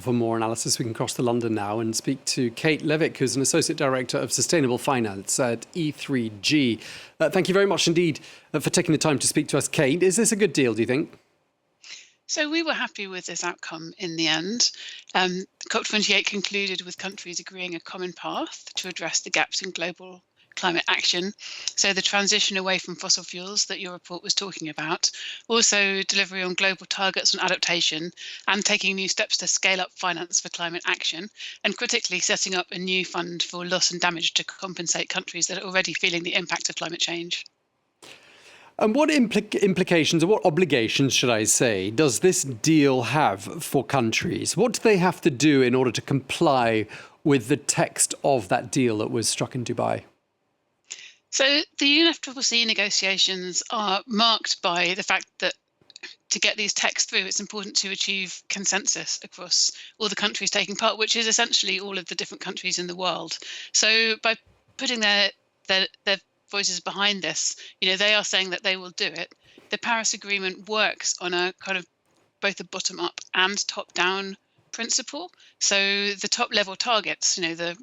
For more analysis, we can cross to London now and speak to Kate Levick, who's an Associate Director of Sustainable Finance at E3G. Thank you very much indeed for taking the time to speak to us, Kate. Is this a good deal, do you think? So we were happy with this outcome in the end. Cop28 concluded with countries agreeing a common path to address the gaps in global climate action. So the transition away from fossil fuels that your report was talking about, also delivery on global targets on adaptation and taking new steps to scale up finance for climate action, and critically setting up a new fund for loss and damage to compensate countries that are already feeling the impact of climate change. And what implications, or what obligations, should I say, does this deal have for countries? What do they have to do in order to comply with the text of that deal that was struck in Dubai? So the UNFCCC negotiations are marked by the fact that to get these texts through, it's important to achieve consensus across all the countries taking part, which is essentially all of the different countries in the world. So by putting their voices behind this, they are saying that they will do it. The Paris Agreement works on a kind of both a bottom-up and top-down principle. So the top-level targets, the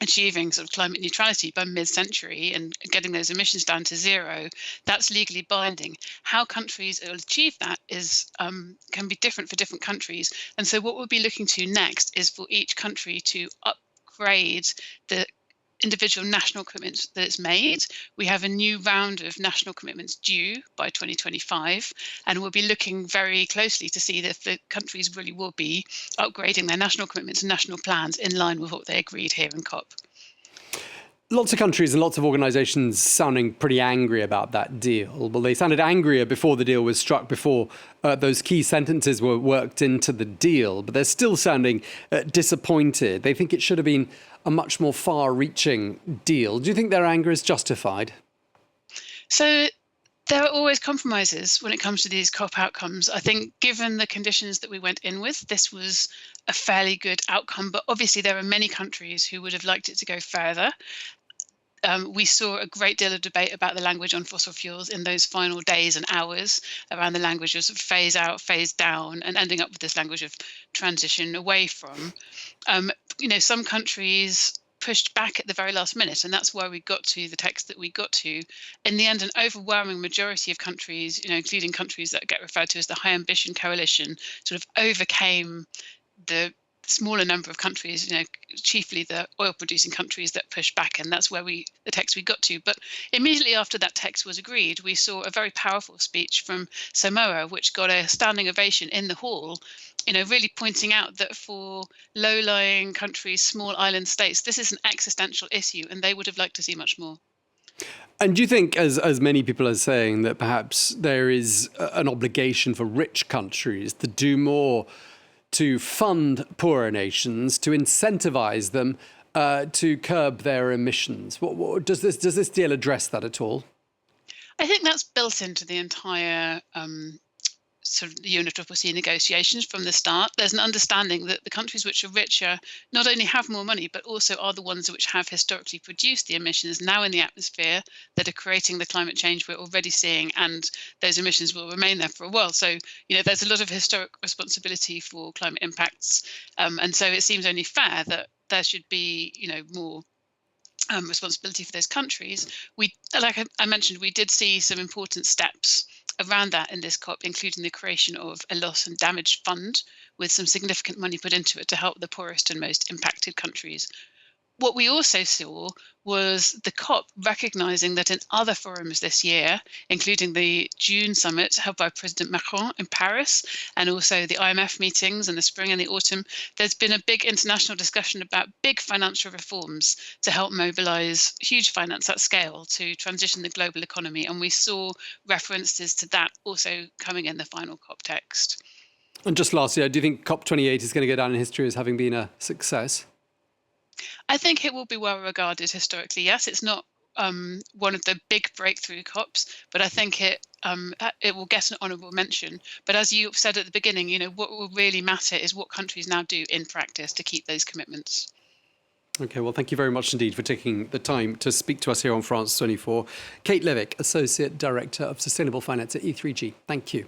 achieving sort of climate neutrality by mid-century and getting those emissions down to zero, that's legally binding. How countries will achieve that can be different for different countries. And so what we'll be looking to next is for each country to upgrade the individual national commitments that it's made. We have a new round of national commitments due by 2025, and we'll be looking very closely to see if the countries really will be upgrading their national commitments and national plans in line with what they agreed here in COP. Lots of countries and lots of organisations sounding pretty angry about that deal. Well, they sounded angrier before the deal was struck, before those key sentences were worked into the deal, but they're still sounding disappointed. They think it should have been a much more far-reaching deal. Do you think their anger is justified? So there are always compromises when it comes to these COP outcomes. I think given the conditions that we went in with, this was a fairly good outcome, but obviously there are many countries who would have liked it to go further. We saw a great deal of debate about the language on fossil fuels in those final days and hours around the language of phase out, phase down, and ending up with this language of transition away from. Some countries pushed back at the very last minute, and that's why we got to the text that we got to. In the end, an overwhelming majority of countries, including countries that get referred to as the high ambition coalition, sort of overcame the smaller number of countries, chiefly the oil producing countries that pushed back, and that's where the text we got to. But immediately after that text was agreed, we saw a very powerful speech from Samoa, which got a standing ovation in the hall, really pointing out that for low-lying countries, small island states, this is an existential issue, and they would have liked to see much more. And do you think, as many people are saying, that perhaps there is an obligation for rich countries to do more to fund poorer nations, to incentivize them to curb their emissions? Does this deal address that at all? I think that's built into the entire sort of UNFCCC negotiations from the start. There's an understanding that the countries which are richer not only have more money, but also are the ones which have historically produced the emissions now in the atmosphere that are creating the climate change we're already seeing, and those emissions will remain there for a while. So, there's a lot of historic responsibility for climate impacts. And so it seems only fair that there should be, more responsibility for those countries. Like I mentioned, we did see some important steps around that in this COP, including the creation of a loss and damage fund with some significant money put into it to help the poorest and most impacted countries. What we also saw was the COP recognising that in other forums this year, including the June summit held by President Macron in Paris, and also the IMF meetings in the spring and the autumn, there's been a big international discussion about big financial reforms to help mobilise huge finance at scale to transition the global economy. And we saw references to that also coming in the final COP text. And just lastly, do you think COP28 is going to go down in history as having been a success? I think it will be well regarded historically. Yes, it's not one of the big breakthrough COPs, but I think it will get an honourable mention. But as you said at the beginning, what will really matter is what countries now do in practice to keep those commitments. OK, well, thank you very much indeed for taking the time to speak to us here on France 24. Kate Levick, Associate Director of Sustainable Finance at E3G. Thank you.